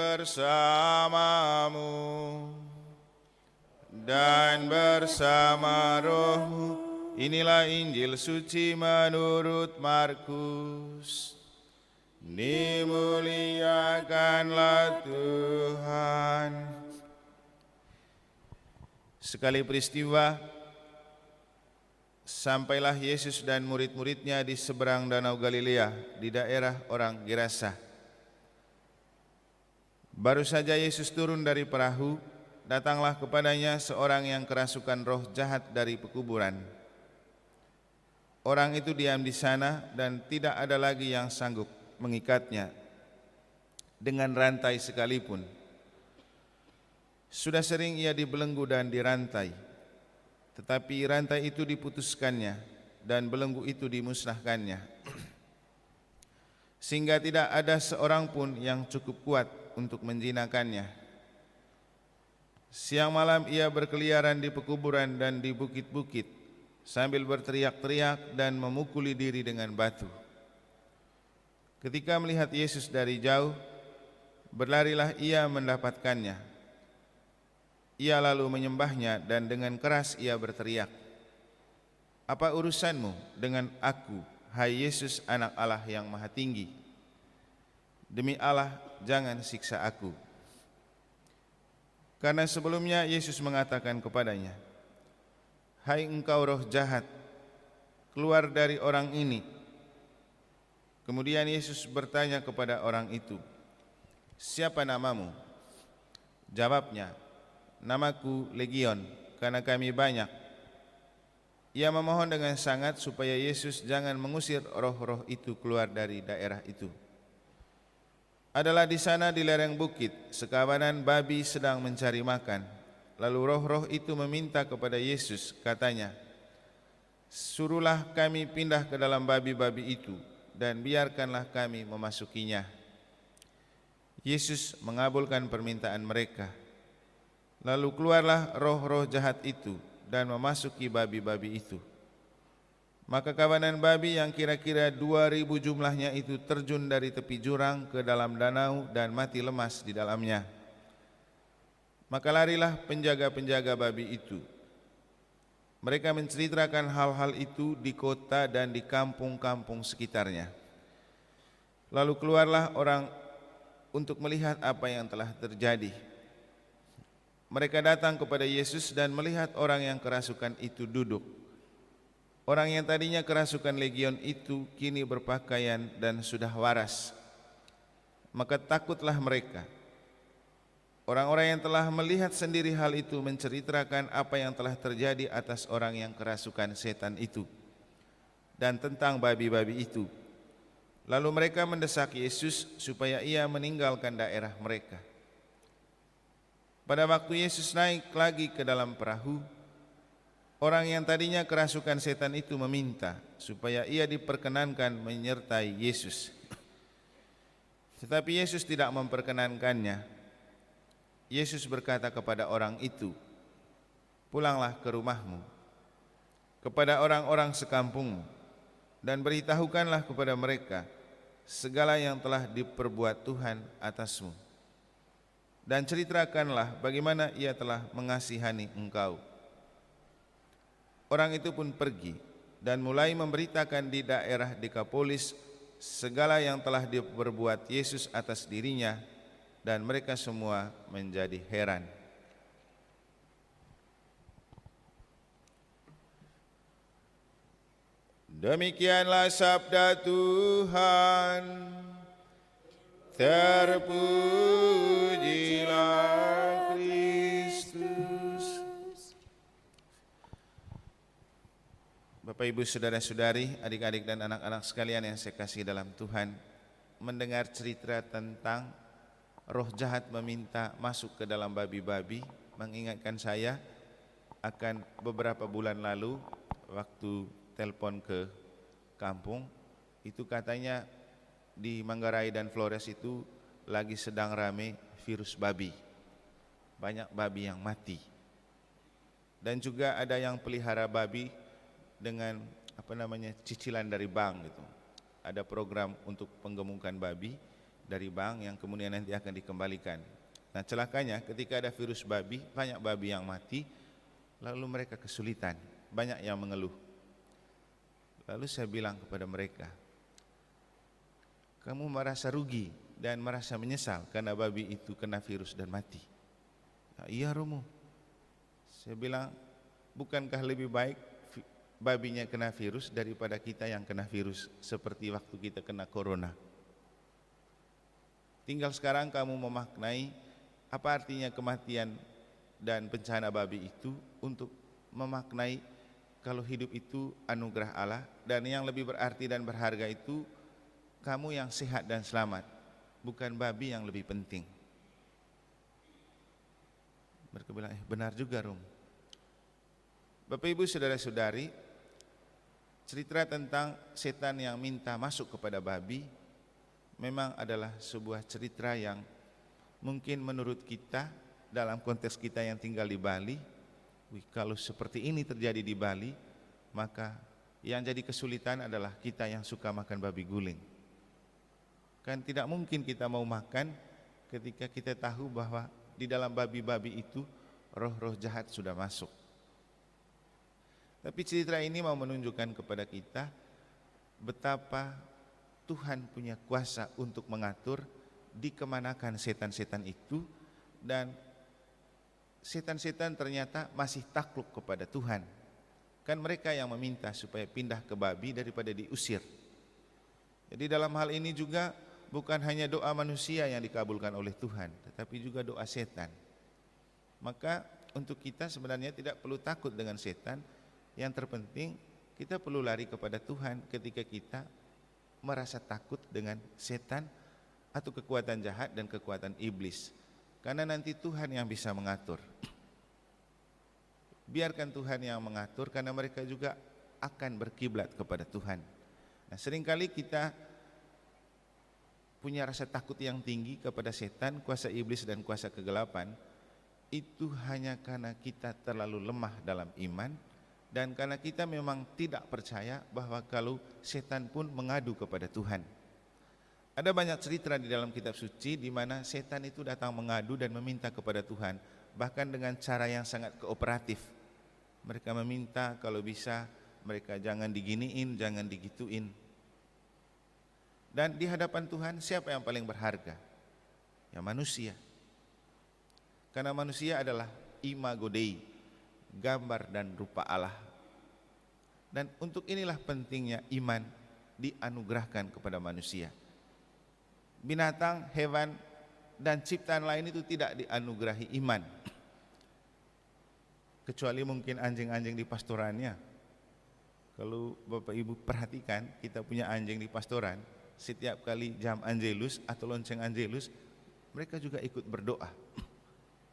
bersamamu dan bersama rohmu. Inilah Injil suci menurut Markus. Dimuliakanlah Tuhan. Sekali peristiwa, sampailah Yesus dan murid-muridnya di seberang Danau Galilea di daerah orang Gerasa. Baru saja Yesus turun dari perahu, datanglah kepadanya seorang yang kerasukan roh jahat dari pekuburan. Orang itu diam di sana dan tidak ada lagi yang sanggup mengikatnya dengan rantai sekalipun. Sudah sering ia dibelenggu dan dirantai, tetapi rantai itu diputuskannya dan belenggu itu dimusnahkannya, sehingga tidak ada seorang pun yang cukup kuat untuk menjinakkannya. Siang malam ia berkeliaran di pekuburan dan di bukit-bukit sambil berteriak-teriak dan memukuli diri dengan batu. Ketika melihat Yesus dari jauh, berlarilah ia mendapatkannya. Ia lalu menyembahnya dan dengan keras ia berteriak, "Apa urusanmu dengan aku, hai Yesus, Anak Allah yang Maha Tinggi? Demi Allah, jangan siksa aku." Karena sebelumnya Yesus mengatakan kepadanya, "Hai engkau roh jahat, keluar dari orang ini." Kemudian Yesus bertanya kepada orang itu, "Siapa namamu?" Jawabnya, "Namaku Legion, karena kami banyak." Ia memohon dengan sangat supaya Yesus jangan mengusir roh-roh itu keluar dari daerah itu. Adalah di sana di lereng bukit, sekawanan babi sedang mencari makan. Lalu roh-roh itu meminta kepada Yesus, katanya, "Suruhlah kami pindah ke dalam babi-babi itu, dan biarkanlah kami memasukinya." Yesus mengabulkan permintaan mereka. Lalu keluarlah roh-roh jahat itu dan memasuki babi-babi itu. Maka kawanan babi yang kira-kira 2.000 jumlahnya itu terjun dari tepi jurang ke dalam danau dan mati lemas di dalamnya. Maka larilah penjaga-penjaga babi itu. Mereka menceritakan hal-hal itu di kota dan di kampung-kampung sekitarnya. Lalu keluarlah orang untuk melihat apa yang telah terjadi. Mereka datang kepada Yesus dan melihat orang yang kerasukan itu duduk. Orang yang tadinya kerasukan legion itu kini berpakaian dan sudah waras. Maka takutlah mereka. Orang-orang yang telah melihat sendiri hal itu menceritakan apa yang telah terjadi atas orang yang kerasukan setan itu dan tentang babi-babi itu. Lalu mereka mendesak Yesus supaya ia meninggalkan daerah mereka. Pada waktu Yesus naik lagi ke dalam perahu, orang yang tadinya kerasukan setan itu meminta supaya ia diperkenankan menyertai Yesus. Tetapi Yesus tidak memperkenankannya. Yesus berkata kepada orang itu, "Pulanglah ke rumahmu, kepada orang-orang sekampungmu, dan beritahukanlah kepada mereka segala yang telah diperbuat Tuhan atasmu. Dan ceritakanlah bagaimana ia telah mengasihani engkau." Orang itu pun pergi dan mulai memberitakan di daerah Dekapolis segala yang telah diperbuat Yesus atas dirinya, dan mereka semua menjadi heran. Demikianlah sabda Tuhan. Terpujilah Kristus. Bapak, Ibu, saudara-saudari, adik-adik dan anak-anak sekalian yang saya kasih dalam Tuhan, mendengar cerita tentang roh jahat meminta masuk ke dalam babi-babi mengingatkan saya akan beberapa bulan lalu waktu telepon ke kampung, itu katanya di Manggarai dan Flores itu lagi sedang rame virus babi. Banyak babi yang mati. Dan juga ada yang pelihara babi dengan cicilan dari bank gitu. Ada program untuk penggemukan babi, dari bank yang kemudian nanti akan dikembalikan. Nah, celakanya ketika ada virus babi, banyak babi yang mati, lalu mereka kesulitan, banyak yang mengeluh. Lalu saya bilang kepada mereka, kamu merasa rugi dan merasa menyesal karena babi itu kena virus dan mati? Nah, iya Romo. Saya bilang, bukankah lebih baik babinya kena virus daripada kita yang kena virus seperti waktu kita kena corona? Tinggal sekarang kamu memaknai apa artinya kematian dan bencana babi itu untuk memaknai kalau hidup itu anugerah Allah, dan yang lebih berarti dan berharga itu kamu yang sehat dan selamat, bukan babi yang lebih penting. Mereka bilang, benar juga Rum. Bapak Ibu saudara-saudari, cerita tentang setan yang minta masuk kepada babi memang adalah sebuah cerita yang mungkin menurut kita, dalam konteks kita yang tinggal di Bali, kalau seperti ini terjadi di Bali, maka yang jadi kesulitan adalah kita yang suka makan babi guling. Kan tidak mungkin kita mau makan ketika kita tahu bahwa di dalam babi-babi itu roh-roh jahat sudah masuk. Tapi cerita ini mau menunjukkan kepada kita betapa Tuhan punya kuasa untuk mengatur dikemanakan setan-setan itu, dan setan-setan ternyata masih takluk kepada Tuhan. Kan mereka yang meminta supaya pindah ke babi daripada diusir. Jadi dalam hal ini juga bukan hanya doa manusia yang dikabulkan oleh Tuhan, tetapi juga doa setan. Maka untuk kita sebenarnya tidak perlu takut dengan setan. Yang terpenting kita perlu lari kepada Tuhan ketika kita merasa takut dengan setan atau kekuatan jahat dan kekuatan iblis, karena nanti Tuhan yang bisa mengatur. Biarkan Tuhan yang mengatur, karena mereka juga akan berkiblat kepada Tuhan. Nah, seringkali kita punya rasa takut yang tinggi kepada setan, kuasa iblis dan kuasa kegelapan. Itu hanya karena kita terlalu lemah dalam iman, dan karena kita memang tidak percaya bahwa kalau setan pun mengadu kepada Tuhan. Ada banyak cerita di dalam kitab suci di mana setan itu datang mengadu dan meminta kepada Tuhan, bahkan dengan cara yang sangat kooperatif. Mereka meminta kalau bisa mereka jangan diginiin, jangan digituin. Dan di hadapan Tuhan siapa yang paling berharga? Ya manusia. Karena manusia adalah imago Dei, gambar dan rupa Allah. Dan untuk inilah pentingnya iman dianugerahkan kepada manusia. Binatang, hewan, dan ciptaan lain itu tidak dianugerahi iman, kecuali mungkin anjing-anjing di pastorannya. Kalau Bapak Ibu perhatikan, kita punya anjing di pastoran, setiap kali jam Angelus atau lonceng Angelus, mereka juga ikut berdoa.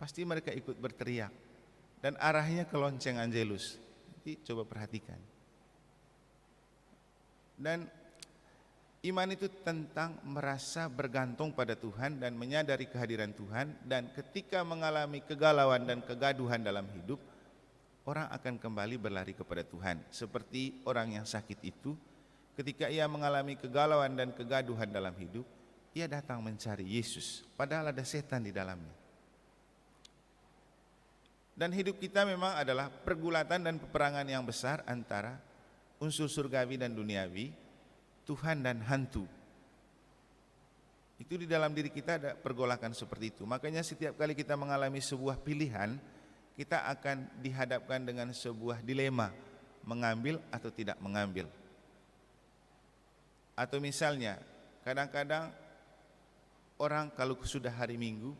Pasti mereka ikut berteriak, dan arahnya ke lonceng Angelus. Nanti coba perhatikan. Dan iman itu tentang merasa bergantung pada Tuhan dan menyadari kehadiran Tuhan, dan ketika mengalami kegalauan dan kegaduhan dalam hidup, orang akan kembali berlari kepada Tuhan. Seperti orang yang sakit itu, ketika ia mengalami kegalauan dan kegaduhan dalam hidup, ia datang mencari Yesus, padahal ada setan di dalamnya. Dan hidup kita memang adalah pergulatan dan peperangan yang besar antara unsur surgawi dan duniawi, Tuhan dan hantu. Itu di dalam diri kita ada pergolakan seperti itu. Makanya setiap kali kita mengalami sebuah pilihan, kita akan dihadapkan dengan sebuah dilema, mengambil atau tidak mengambil. Atau misalnya, kadang-kadang orang kalau sudah hari Minggu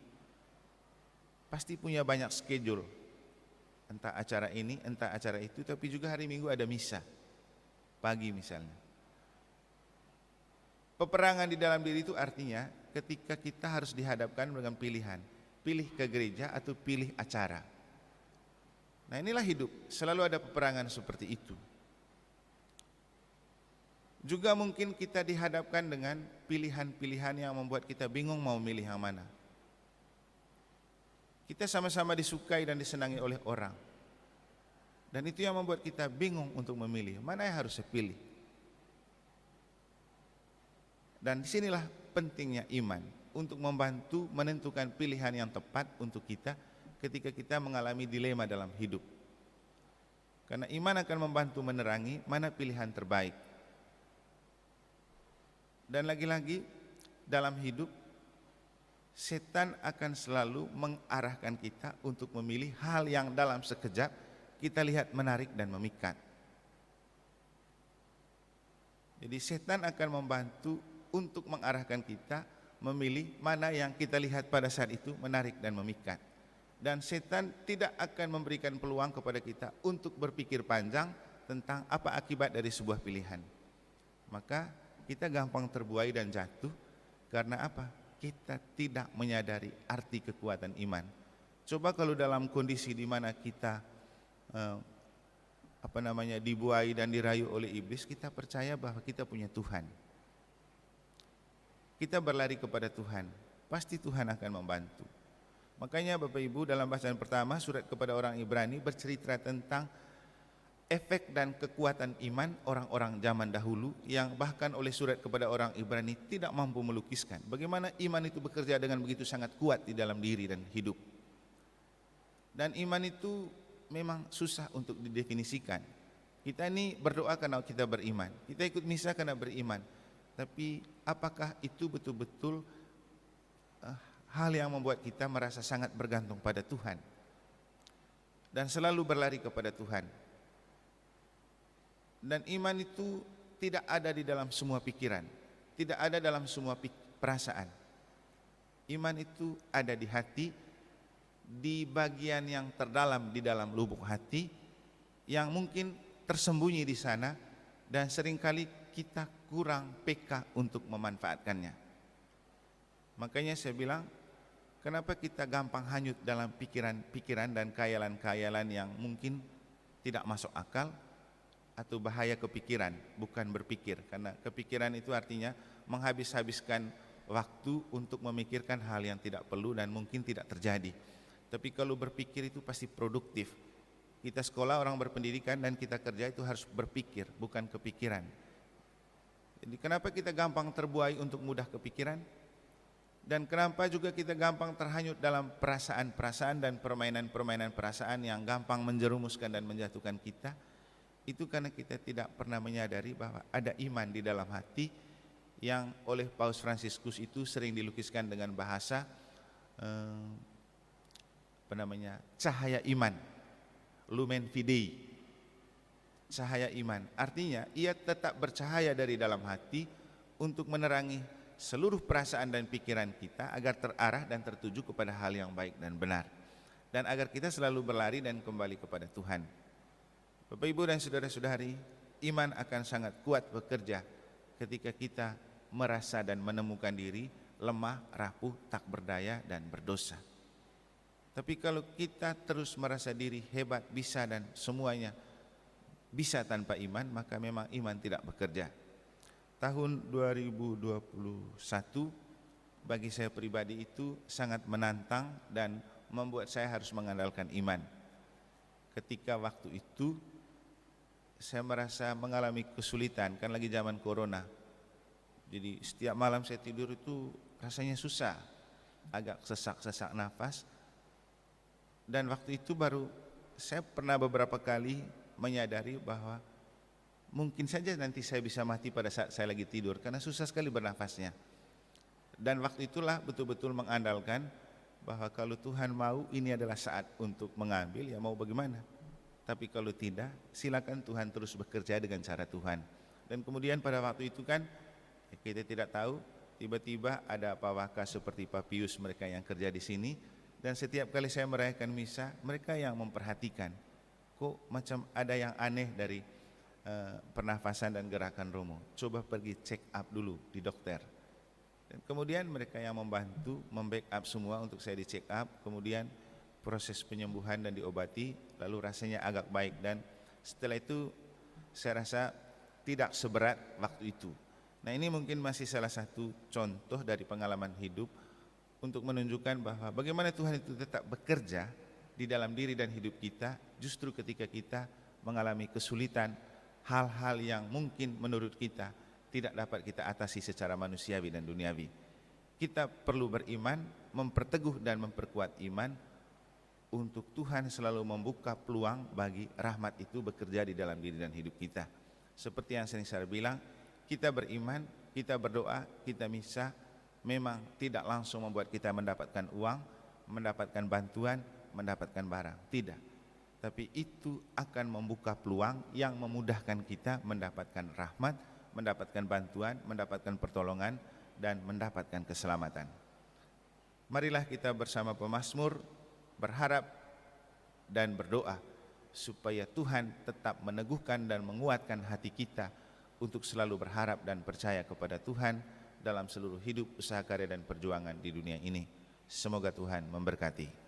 pasti punya banyak schedule, entah acara ini, entah acara itu, tapi juga hari Minggu ada misa pagi misalnya. Peperangan di dalam diri itu artinya ketika kita harus dihadapkan dengan pilihan, pilih ke gereja atau pilih acara. Nah, inilah hidup, selalu ada peperangan seperti itu. Juga mungkin kita dihadapkan dengan pilihan-pilihan yang membuat kita bingung mau milih yang mana. Kita sama-sama disukai dan disenangi oleh orang, dan itu yang membuat kita bingung untuk memilih mana yang harus saya pilih. Dan disinilah pentingnya iman untuk membantu menentukan pilihan yang tepat untuk kita ketika kita mengalami dilema dalam hidup. Karena iman akan membantu menerangi mana pilihan terbaik. Dan lagi-lagi dalam hidup, setan akan selalu mengarahkan kita untuk memilih hal yang dalam sekejap kita lihat menarik dan memikat. Jadi setan akan membantu untuk mengarahkan kita memilih mana yang kita lihat pada saat itu menarik dan memikat. Dan setan tidak akan memberikan peluang kepada kita untuk berpikir panjang tentang apa akibat dari sebuah pilihan. Maka kita gampang terbuai dan jatuh karena apa? Kita tidak menyadari arti kekuatan iman. Coba kalau dalam kondisi di mana kita dibuai dan dirayu oleh iblis, kita percaya bahwa kita punya Tuhan. Kita berlari kepada Tuhan, pasti Tuhan akan membantu. Makanya Bapak Ibu, dalam bacaan pertama surat kepada orang Ibrani bercerita tentang efek dan kekuatan iman orang-orang zaman dahulu yang bahkan oleh surat kepada orang Ibrani tidak mampu melukiskan bagaimana iman itu bekerja dengan begitu sangat kuat di dalam diri dan hidup. Dan iman itu memang susah untuk didefinisikan. Kita ini berdoa karena kita beriman, kita ikut misa karena beriman, tapi apakah itu betul-betul hal yang membuat kita merasa sangat bergantung pada Tuhan dan selalu berlari kepada Tuhan? Dan iman itu tidak ada di dalam semua pikiran, tidak ada dalam semua perasaan. Iman itu ada di hati, di bagian yang terdalam di dalam lubuk hati yang mungkin tersembunyi di sana dan seringkali kita kurang peka untuk memanfaatkannya. Makanya saya bilang, kenapa kita gampang hanyut dalam pikiran-pikiran dan khayalan-khayalan yang mungkin tidak masuk akal atau bahaya kepikiran, bukan berpikir. Karena kepikiran itu artinya menghabis-habiskan waktu untuk memikirkan hal yang tidak perlu dan mungkin tidak terjadi. Tapi kalau berpikir itu pasti produktif. Kita sekolah, orang berpendidikan, dan kita kerja itu harus berpikir, bukan kepikiran. Jadi kenapa kita gampang terbuai untuk mudah kepikiran? Dan kenapa juga kita gampang terhanyut dalam perasaan-perasaan dan permainan-permainan perasaan yang gampang menjerumuskan dan menjatuhkan kita? Itu karena kita tidak pernah menyadari bahwa ada iman di dalam hati yang oleh Paus Fransiskus itu sering dilukiskan dengan bahasa cahaya iman, lumen fidei, cahaya iman. Artinya ia tetap bercahaya dari dalam hati untuk menerangi seluruh perasaan dan pikiran kita agar terarah dan tertuju kepada hal yang baik dan benar, dan agar kita selalu berlari dan kembali kepada Tuhan. Bapak Ibu dan saudara-saudari, iman akan sangat kuat bekerja ketika kita merasa dan menemukan diri lemah, rapuh, tak berdaya dan berdosa. Tapi kalau kita terus merasa diri hebat, bisa dan semuanya bisa tanpa iman, maka memang iman tidak bekerja. Tahun 2021 bagi saya pribadi itu sangat menantang dan membuat saya harus mengandalkan iman. Ketika waktu itu saya merasa mengalami kesulitan, kan lagi zaman corona. Jadi setiap malam saya tidur itu rasanya susah, agak sesak-sesak nafas. Dan waktu itu baru saya pernah beberapa kali menyadari bahwa mungkin saja nanti saya bisa mati pada saat saya lagi tidur karena susah sekali bernafasnya. Dan waktu itulah betul-betul mengandalkan bahwa kalau Tuhan mau ini adalah saat untuk mengambil, ya mau bagaimana. Tapi kalau tidak, silakan Tuhan terus bekerja dengan cara Tuhan. Dan kemudian pada waktu itu kan kita tidak tahu, tiba-tiba ada pawaka seperti Pak Pius, mereka yang kerja di sini. Dan setiap kali saya merayakan misa, mereka yang memperhatikan, kok macam ada yang aneh dari pernafasan dan gerakan Romo. Coba pergi check up dulu di dokter. Dan kemudian mereka yang membantu, membackup semua untuk saya di check up. Kemudian proses penyembuhan dan diobati, lalu rasanya agak baik. Dan setelah itu saya rasa tidak seberat waktu itu. Nah, ini mungkin masih salah satu contoh dari pengalaman hidup untuk menunjukkan bahwa bagaimana Tuhan itu tetap bekerja di dalam diri dan hidup kita justru ketika kita mengalami kesulitan, hal-hal yang mungkin menurut kita tidak dapat kita atasi secara manusiawi dan duniawi. Kita perlu beriman, memperteguh dan memperkuat iman untuk Tuhan selalu membuka peluang bagi rahmat itu bekerja di dalam diri dan hidup kita. Seperti yang sering saya bilang, kita beriman, kita berdoa, kita misa, memang tidak langsung membuat kita mendapatkan uang, mendapatkan bantuan, mendapatkan barang. Tidak. Tapi itu akan membuka peluang yang memudahkan kita mendapatkan rahmat, mendapatkan bantuan, mendapatkan pertolongan, dan mendapatkan keselamatan. Marilah kita bersama pemazmur berharap dan berdoa supaya Tuhan tetap meneguhkan dan menguatkan hati kita untuk selalu berharap dan percaya kepada Tuhan dalam seluruh hidup, usaha, karya, dan perjuangan di dunia ini. Semoga Tuhan memberkati.